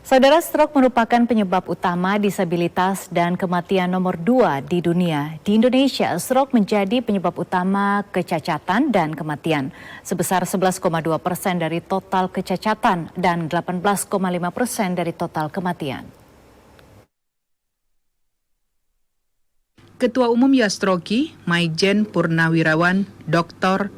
Saudara, stroke merupakan penyebab utama disabilitas dan kematian nomor 2 di dunia. Di Indonesia, stroke menjadi penyebab utama kecacatan dan kematian, sebesar 11,2% dari total kecacatan dan 18,5% dari total kematian. Ketua Umum Yastroki, Maijen Purnawirawan, Dr.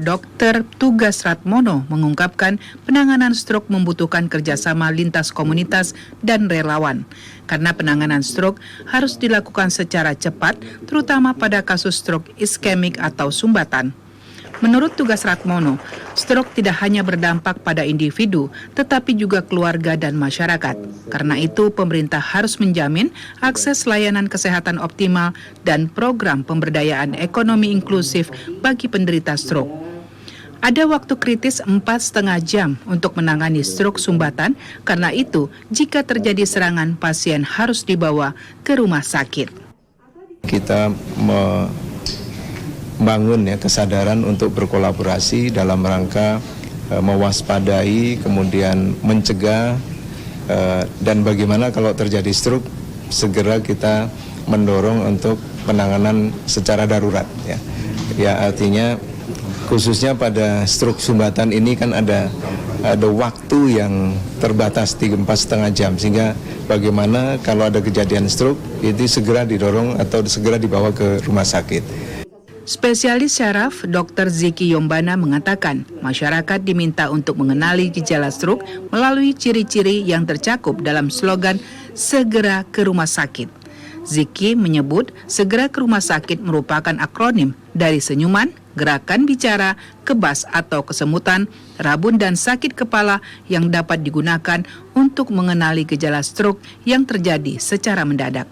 Tugas Ratmono mengungkapkan penanganan stroke membutuhkan kerjasama lintas komunitas dan relawan. Karena penanganan stroke harus dilakukan secara cepat, terutama pada kasus stroke iskemik atau sumbatan. Menurut Tugas Ratmono, stroke tidak hanya berdampak pada individu, tetapi juga keluarga dan masyarakat. Karena itu, pemerintah harus menjamin akses layanan kesehatan optimal dan program pemberdayaan ekonomi inklusif bagi penderita stroke. Ada waktu kritis 4,5 jam untuk menangani stroke sumbatan, karena itu, jika terjadi serangan, pasien harus dibawa ke rumah sakit. Kita membangun kesadaran untuk berkolaborasi dalam rangka mewaspadai, kemudian mencegah, dan bagaimana kalau terjadi stroke segera kita mendorong untuk penanganan secara darurat. Ya artinya khususnya pada stroke sumbatan ini kan ada waktu yang terbatas 4,5 jam, sehingga bagaimana kalau ada kejadian stroke itu segera didorong atau segera dibawa ke rumah sakit. Spesialis syaraf Dr. Ziki Yombana mengatakan masyarakat diminta untuk mengenali gejala stroke melalui ciri-ciri yang tercakup dalam slogan segera ke rumah sakit. Ziki menyebut segera ke rumah sakit merupakan akronim dari senyuman, gerakan bicara, kebas atau kesemutan, rabun dan sakit kepala yang dapat digunakan untuk mengenali gejala stroke yang terjadi secara mendadak.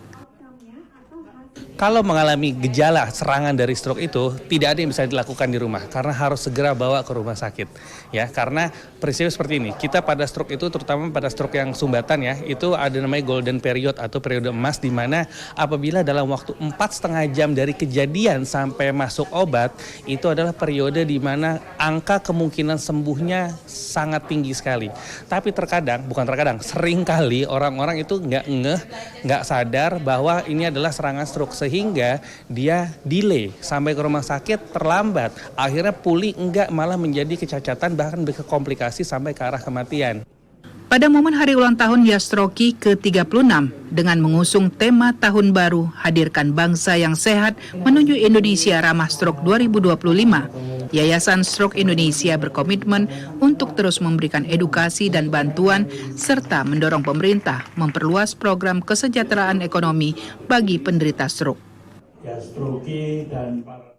Kalau mengalami gejala serangan dari stroke itu tidak ada yang bisa dilakukan di rumah karena harus segera bawa ke rumah sakit ya, karena peristiwa seperti ini kita pada stroke itu, terutama pada stroke yang sumbatan ya, itu ada namanya golden period atau periode emas, di mana apabila dalam waktu 4,5 jam dari kejadian sampai masuk obat itu adalah periode di mana angka kemungkinan sembuhnya sangat tinggi sekali. Tapi sering kali orang-orang itu nggak sadar bahwa ini adalah serangan stroke, sehingga dia delay sampai ke rumah sakit terlambat, akhirnya pulih enggak, malah menjadi kecacatan bahkan berkomplikasi sampai ke arah kematian. Pada momen hari ulang tahun Yastroki ke-36 dengan mengusung tema Tahun Baru Hadirkan Bangsa yang Sehat menuju Indonesia Ramah Stroke 2025, Yayasan Stroke Indonesia berkomitmen untuk terus memberikan edukasi dan bantuan serta mendorong pemerintah memperluas program kesejahteraan ekonomi bagi penderita stroke. Yastroki dan para